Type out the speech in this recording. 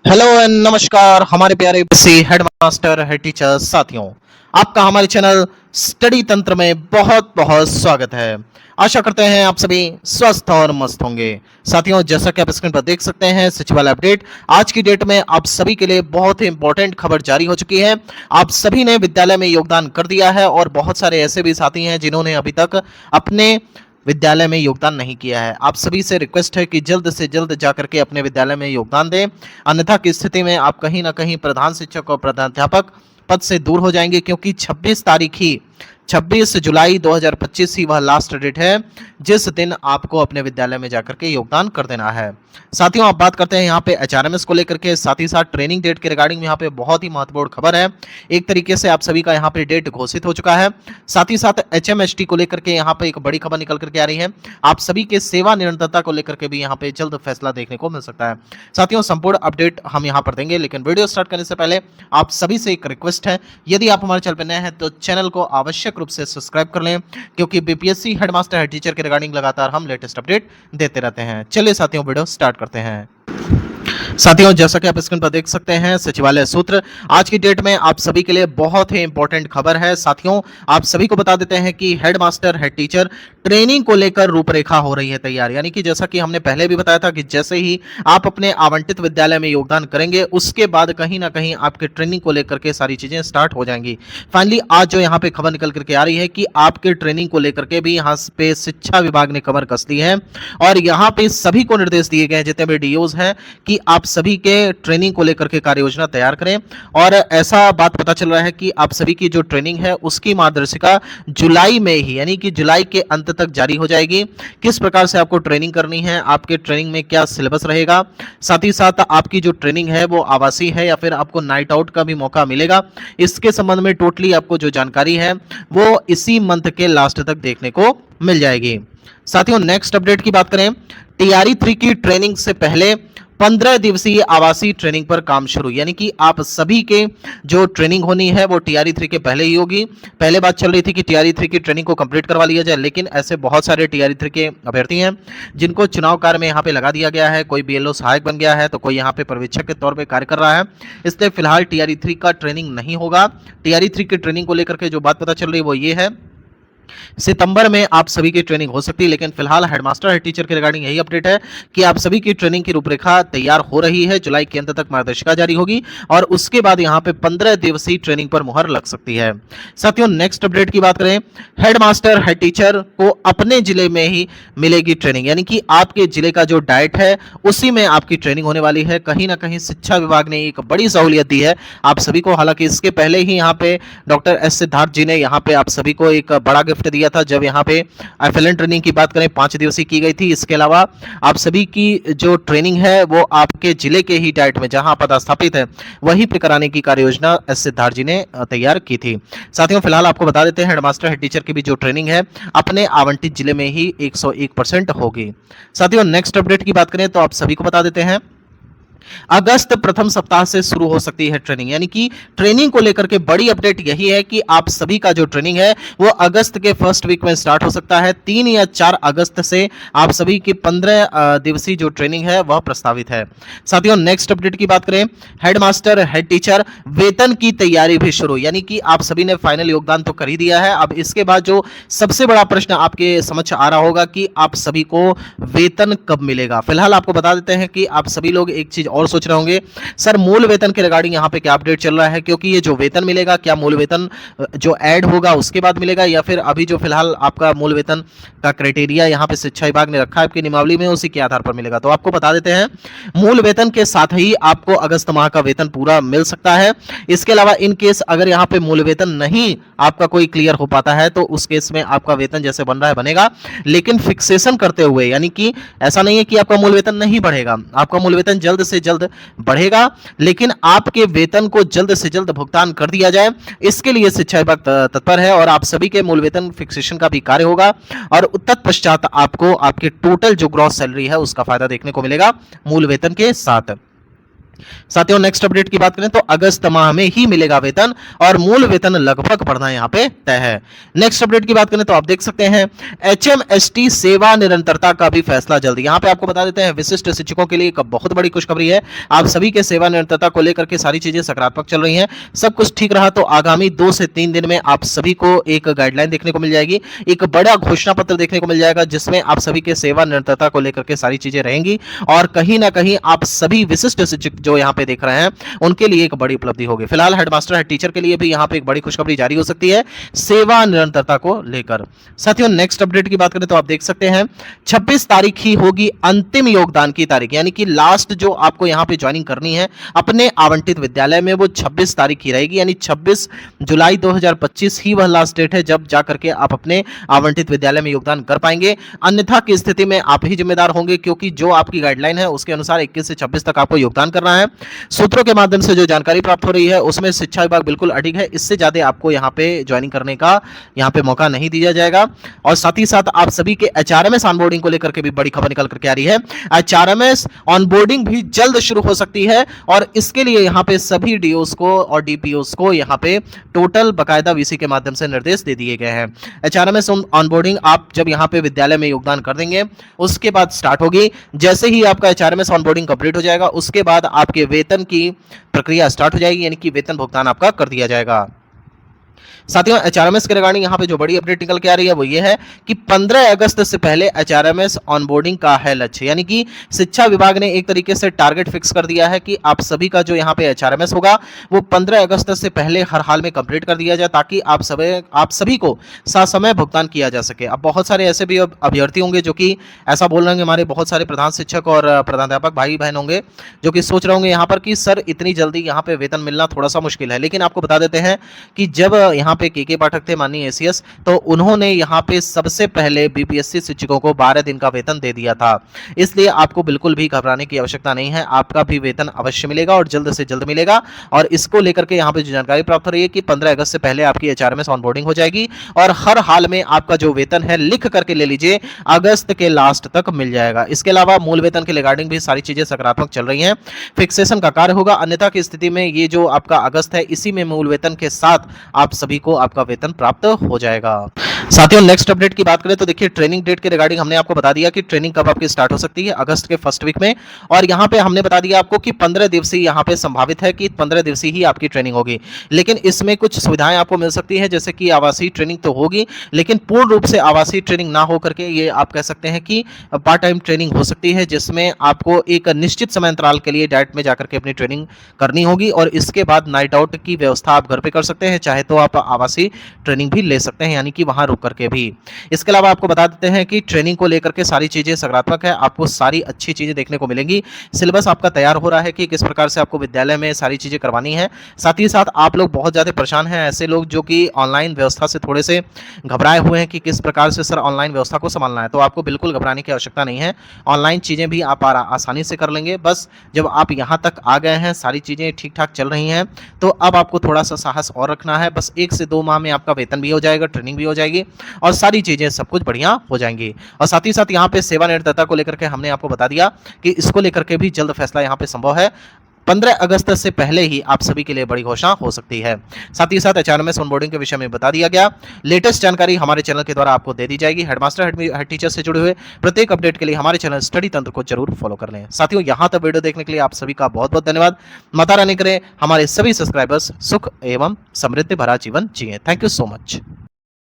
Hello and नमस्कार हमारे प्यारे सी हेडमास्टर हेड टीचर साथियों। आपका हमारे चैनल स्टडी तंत्र में बहुत बहुत स्वागत है। आशा करते हैं आप सभी स्वस्थ और मस्त होंगे। साथियों, जैसा कि आप स्क्रीन पर देख सकते हैं, सचिवालय अपडेट आज की डेट में आप सभी के लिए बहुत ही इंपॉर्टेंट खबर जारी हो चुकी है। आप सभी ने विद्यालय में योगदान कर दिया है और बहुत सारे ऐसे भी साथी हैं जिन्होंने अभी तक अपने विद्यालय में योगदान नहीं किया है। आप सभी से रिक्वेस्ट है कि जल्द से जल्द जाकर के अपने विद्यालय में योगदान दें, अन्यथा की स्थिति में आप कहीं ना कहीं प्रधान शिक्षक और प्रधानाध्यापक पद से दूर हो जाएंगे, क्योंकि 26 जुलाई 2025 ही वह लास्ट डेट है जिस दिन आपको अपने विद्यालय में जाकर के योगदान कर देना है। साथियों, आप बात करते हैं यहाँ पे एचआरएमएस को लेकर के, साथ ही साथ ट्रेनिंग डेट के रिगार्डिंग यहाँ पे बहुत ही महत्वपूर्ण खबर है। एक तरीके से आप सभी का यहाँ पे डेट घोषित हो चुका है। साथ ही साथ एचएमएसटी को लेकर के यहाँ पे एक बड़ी खबर निकल करके आ रही है। आप सभी के सेवा निरंतरता को लेकर के भी यहाँ पे जल्द फैसला देखने को मिल सकता है। साथियों, संपूर्ण अपडेट हम यहाँ पर देंगे, लेकिन वीडियो स्टार्ट करने से पहले आप सभी से एक रिक्वेस्ट है, यदि आप हमारे चैनल पर नए हैं तो चैनल को आवश्यक रूप से सब्सक्राइब कर लें, क्योंकि बीपीएससी हेडमास्टर हेड टीचर के रिगार्डिंग लगातार हम लेटेस्ट अपडेट देते रहते हैं। चलिए साथियों, वीडियो स्टार्ट करते हैं। साथियों, जैसा कि आप स्क्रीन पर देख सकते हैं, सचिवालय सूत्र आज की डेट में आप सभी के लिए बहुत ही इंपॉर्टेंट खबर है। साथियों, आप सभी को बता देते हैं कि हेडमास्टर हेड टीचर ट्रेनिंग को लेकर रूपरेखा हो रही है तैयार। यानी कि जैसा कि हमने पहले भी बताया था कि जैसे ही आप अपने आवंटित विद्यालय में योगदान करेंगे, उसके बाद कहीं ना कहीं आपके ट्रेनिंग को लेकर के सारी चीजें स्टार्ट हो जाएंगी। फाइनली आज जो यहाँ पे खबर निकल करके आ रही है कि आपके ट्रेनिंग को लेकर के भी यहाँ पे शिक्षा विभाग ने कमर कस दी है और यहाँ पे सभी को निर्देश दिए गए हैं, जितने भी डीओज हैं, कि आप सभी के ट्रेनिंग को लेकर के कार्य योजना तैयार करें। और ऐसा बात पता चल रहा है कि आप सभी की जो ट्रेनिंग है उसकी मार्गदर्शिका जुलाई में ही, यानी कि जुलाई के अंत तक जारी हो जाएगी। किस प्रकार से आपको ट्रेनिंग करनी है, आपके ट्रेनिंग में क्या सिलेबस रहेगा, साथ ही साथ आपकी जो ट्रेनिंग है वो आवासीय है या फिर आपको नाइट आउट का भी मौका मिलेगा, इसके संबंध में टोटली आपको जो जानकारी है वो इसी मंथ के लास्ट तक देखने को मिल जाएगी। साथियों, नेक्स्ट अपडेट की बात करें, टीआरई 3 की ट्रेनिंग से पहले 15 दिवसीय आवासीय ट्रेनिंग पर काम शुरू। यानी कि आप सभी के जो ट्रेनिंग होनी है वो टीआरई 3 के पहले ही होगी। पहले बात चल रही थी कि टीआरई 3 की ट्रेनिंग को कंप्लीट करवा लिया जाए, लेकिन ऐसे बहुत सारे टीआरई 3 के अभ्यर्थी हैं जिनको चुनाव कार्य में यहाँ पे लगा दिया गया है। कोई बीएलओ सहायक बन गया है तो कोई यहाँ पे पर्यवेक्षक के तौर पर कार्य कर रहा है। इसलिए फिलहाल टीआरई 3 का ट्रेनिंग नहीं होगा। टीआरई 3 की ट्रेनिंग को लेकर के जो बात पता चल रही है वो ये है, सितंबर में आप सभी की ट्रेनिंग हो सकती है। लेकिन फिलहाल हेडमास्टर हेड टीचर के रिगार्डिंग यही अपडेट है कि आप सभी की ट्रेनिंग की रूपरेखा तैयार हो रही है। जुलाई के अंत तक मार्गदर्शिका जारी होगी और उसके बाद यहां पे 15 दिवसीय ट्रेनिंग पर मुहर लग सकती है। साथियों, नेक्स्ट अपडेट की बात करें, हेडमास्टर हेड टीचर को अपने जिले में ही मिलेगी ट्रेनिंग। यानी कि आपके जिले का जो डाइट है उसी में आपकी ट्रेनिंग होने वाली है। कहीं ना कहीं शिक्षा विभाग ने एक बड़ी सहूलियत दी है आप सभी को। हालांकि इसके पहले ही यहाँ पे डॉक्टर एस सिद्धार्थ जी ने यहाँ पे आप सभी को एक बड़ा गिफ्ट दिया था, जब यहाँ पे एफएलएन ट्रेनिंग की बात करें 5 दिवसीय की गई थी। इसके अलावा आप सभी की जो ट्रेनिंग है वो आपके जिले के ही डाइट में जहां पदस्थापित है वहीं पे कराने की कार्य योजना एस सिद्धार्थ जी ने तैयार की थी। साथियों, फिलहाल आपको बता देते हैं हेडमास्टर हेड टीचर की भी जो ट्रेनिंग है अपने आवंटित जिले में ही 101% होगी। साथियों, नेक्स्ट अपडेट की बात करें तो आप सभी को बता देते हैं, अगस्त प्रथम सप्ताह से शुरू हो सकती है ट्रेनिंग। यानी कि ट्रेनिंग को लेकर के बड़ी अपडेट यही है कि आप सभी का जो ट्रेनिंग है वो अगस्त के फर्स्ट वीक में स्टार्ट हो सकता है। 3 या 4 अगस्त से आप सभी की 15 दिवसीय जो ट्रेनिंग है वह प्रस्तावित है। साथियों, नेक्स्ट अपडेट की बात करें, हेडमास्टर हेड टीचर वेतन की तैयारी भी शुरू। यानी कि आप सभी ने फाइनल योगदान तो कर ही दिया है। अब इसके बाद जो सबसे बड़ा प्रश्न आपके समक्ष आ रहा होगा कि आप सभी को वेतन कब मिलेगा। फिलहाल आपको बता देते हैं कि आप सभी लोग एक चीज और सोच रहे होंगे, सर मूल वेतन के रिगार्डिंग यहाँ पे क्या अपडेट चल रहा है, क्योंकि ये जो वेतन मिलेगा क्या मूल वेतन जो ऐड होगा उसके बाद मिलेगा या फिर अभी जो फिलहाल आपका मूल वेतन का क्राइटेरिया यहाँ पे शिक्षा विभाग ने रखा है आपकी नियमावली में उसी के आधार पर मिलेगा। तो आपको बता देते हैं, मूल वेतन के साथ ही आपको अगस्त माह का वेतन पूरा मिल सकता है। इसके अलावा इन केस अगर यहाँ पे मूल वेतन नहीं आपका कोई क्लियर हो पाता है तो उस केस में आपका वेतन जैसे बन रहा है बनेगा, लेकिन फिक्सेशन करते हुए। यानी कि ऐसा नहीं है कि आपका मूल वेतन नहीं बढ़ेगा, आपका मूल वेतन जल्द से जल्द बढ़ेगा, लेकिन आपके वेतन को जल्द से जल्द भुगतान कर दिया जाए इसके लिए शिक्षा विभाग तत्पर है। और आप सभी के मूल वेतन फिक्सेशन का भी कार्य होगा और तत्पश्चात आपको आपके टोटल जो ग्रॉस सैलरी है उसका फायदा देखने को मिलेगा मूल वेतन के साथ। साथियों नेक्स्ट अपडेट की बात करें तो अगस्त माह में ही मिलेगा वेतन और मूल वेतन लगभग बढ़ना यहाँ पे तय है। नेक्स्ट अपडेट की बात करें तो आप देख सकते हैं एचएमएसटी सेवा निरंतरता का भी फैसला जल्द। यहाँ पे आपको बता देते हैं विशिष्ट शिक्षकों के लिए एक बहुत बड़ी खुशखबरी है। आप सभी के सेवा निरंतरता को लेकर के सारी चीजें सकारात्मक चल रही हैं, सब कुछ ठीक रहा तो आगामी 2 से 3 दिन में आप सभी को एक गाइडलाइन देखने को मिल जाएगी, एक बड़ा घोषणा पत्र देखने को मिल जाएगा जिसमें आप सभी के सेवा निरंतरता को लेकर के सारी चीजें रहेंगी और कहीं ना कहीं आप सभी विशिष्ट शिक्षक जो यहाँ पे देख रहे हैं उनके लिए एक बड़ी उपलब्धि होगी। फिलहाल हेडमास्टर हेड टीचर के लिए भी यहाँ पे एक बड़ी खुशखबरी जारी हो सकती है सेवा निरंतरता को लेकर। साथियों नेक्स्ट अपडेट की बात करें तो आप देख सकते हैं 26 तारीख ही होगी अंतिम योगदान की तारीख, यानी कि लास्ट जो आपको यहाँ पे ज्वाइनिंग करनी है अपने आवंटित विद्यालय में वो 26 तारीख ही रहेगी, यानी 26 जुलाई 2025 ही वह लास्ट डेट है जब जाकर के आप अपने आवंटित विद्यालय में योगदान कर पाएंगे। अन्यथा की स्थिति में आप ही जिम्मेदार होंगे क्योंकि जो आपकी गाइडलाइन है उसके अनुसार 21 से 26 तक आपको योगदान करना है। सूत्रों के माध्यम से जो जानकारी प्राप्त हो रही है उसमें शिक्षा विभाग बिल्कुल अडिग है, इससे ज्यादा आपको यहाँ पे ज्वाइनिंग करने का यहाँ पे मौका नहीं दिया जाएगा। और साथ ही साथ आप सभी के एचआरएमएस ऑनबोर्डिंग को लेकर के भी बड़ी खबर निकल करके आ रही है। एचआरएमएस ऑनबोर्डिंग भी जल्द शुरू हो सकती है और इसके लिए यहाँ पे सभी डीओस को और डीपीओस को यहाँ पे टोटल बकायदा वीसी के माध्यम से निर्देश दे दिए गए हैं। एचआरएमएस ऑनबोर्डिंग आप जब यहाँ पे विद्यालय में योगदान कर देंगे उसके बाद स्टार्ट होगी। जैसे ही आपका एचआरएमएस ऑनबोर्डिंग कंप्लीट हो जाएगा उसके बाद आपके वेतन की प्रक्रिया स्टार्ट हो जाएगी, यानी कि वेतन भुगतान आपका कर दिया जाएगा। साथियों एचआरएमएस के रिगार्डिंग यहाँ पे जो बड़ी अपडेट निकल के आ रही है वो ये है कि 15 अगस्त से पहले एचआरएमएस ऑनबोर्डिंग का है लक्ष्य, यानी कि शिक्षा विभाग ने एक तरीके से टारगेट फिक्स कर दिया है कि आप सभी का जो यहाँ पे एचआरएमएस होगा वो 15 अगस्त से पहले हर हाल में कंप्लीट कर दिया जाए ताकि आप सभी को ससमय भुगतान किया जा सके। अब बहुत सारे ऐसे भी अभ्यर्थी होंगे जो कि ऐसा बोल रहे होंगे, हमारे बहुत सारे प्रधान शिक्षक और प्रधानाध्यापक भाई बहन होंगे जो कि सोच रहे होंगे यहाँ पर कि सर इतनी जल्दी यहाँ पे वेतन मिलना थोड़ा सा मुश्किल है। लेकिन आपको बता देते हैं कि जब यहाँ पे के पाठक थे माननीय एसीएस, तो उन्होंने यहाँ पे सबसे पहले बीपीएससी शिक्षकों को 12 दिन का वेतन दे दिया था। इसलिए आपको बिल्कुल भी घबराने की आवश्यकता नहीं है, आपका भी वेतन अवश्य मिलेगा और जल्द से जल्द मिलेगा। और इसको लेकर के यहाँ पे जो जानकारी प्राप्त हो रही है कि 15 अगस्त से पहले आपकी एचआरएमएस ऑनबोर्डिंग हो जाएगी और हर हाल में आपका जो वेतन है लिख करके ले लीजिए अगस्त के लास्ट तक मिल जाएगा। इसके अलावा मूल वेतन के रिगार्डिंग भी सारी चीजें सकारात्मक चल रही हैं, फिक्सेशन का कार्य होगा। अन्यथा की स्थिति में ये जो आपका अगस्त है इसी में मूल वेतन के साथ आप सभी को आपका वेतन प्राप्त हो जाएगा। साथियों नेक्स्ट अपडेट की बात करें तो देखिए ट्रेनिंग डेट के रिगार्डिंग हमने आपको बता दिया कि ट्रेनिंग कब आपकी स्टार्ट हो सकती है, अगस्त के फर्स्ट वीक में। और यहां पे हमने बता दिया आपको कि 15 दिवसीय यहां पे संभावित है कि 15 दिवसीय ही आपकी ट्रेनिंग होगी, लेकिन इसमें कुछ सुविधाएं आपको मिल सकती है जैसे कि आवासीय ट्रेनिंग तो होगी लेकिन पूर्ण रूप से आवासीय ट्रेनिंग ना हो करके ये आप कह सकते हैं कि पार्ट टाइम ट्रेनिंग हो सकती है जिसमें आपको एक निश्चित समय अंतराल के लिए डायरेक्ट में जाकर के अपनी ट्रेनिंग करनी होगी और इसके बाद नाइट आउट की व्यवस्था आप घर पे कर सकते हैं, चाहे तो आप आवासीय ट्रेनिंग भी ले सकते हैं यानी कि वहां रुक करके भी। इसके अलावा आपको बता देते हैं कि ट्रेनिंग को लेकर के सारी चीजें सकारात्मक है, आपको सारी अच्छी चीजें देखने को मिलेंगी। सिलेबस आपका तैयार हो रहा है कि किस प्रकार से आपको विद्यालय में सारी चीजें करवानी है। साथ ही साथ आप लोग बहुत ज्यादा परेशान हैं, ऐसे लोग जो कि ऑनलाइन व्यवस्था से थोड़े से घबराए हुए हैं कि किस प्रकार से सर ऑनलाइन व्यवस्था को संभालना है, तो आपको बिल्कुल घबराने की आवश्यकता नहीं है। ऑनलाइन चीजें भी आप आसानी से कर लेंगे। बस जब आप यहाँ तक आ गए हैं, सारी चीजें ठीक ठाक चल रही हैं, तो अब आपको थोड़ा सा साहस और रखना है। बस 1 से 2 माह में आपका वेतन भी हो जाएगा, ट्रेनिंग भी हो जाएगी और सारी चीजें सब कुछ बढ़िया हो जाएंगी। और साथ ही साथ यहाँ पे सेवा निरंतरता को लेकर के हमने आपको बता दिया कि इसको लेकर के भी जल्द फैसला यहाँ पे संभव है। 15 अगस्त से पहले ही आप सभी के लिए बड़ी घोषणा हो सकती है। साथ ही साथ एचआरएमएस ऑनबोर्डिंग के विषय में बता दिया गया। लेटेस्ट जानकारी हमारे चैनल के द्वारा आपको दे दी जाएगी। हेडमास्टर हेड टीचर से जुड़े हुए प्रत्येक अपडेट के लिए हमारे चैनल स्टडी तंत्र को जरूर फॉलो कर लें। साथियों यहाँ तक वीडियो देखने के लिए आप सभी का बहुत बहुत धन्यवाद। माता रानी करे हमारे सभी सब्सक्राइबर्स सुख एवं समृद्धि भरा जीवन जिए। Thank you so much.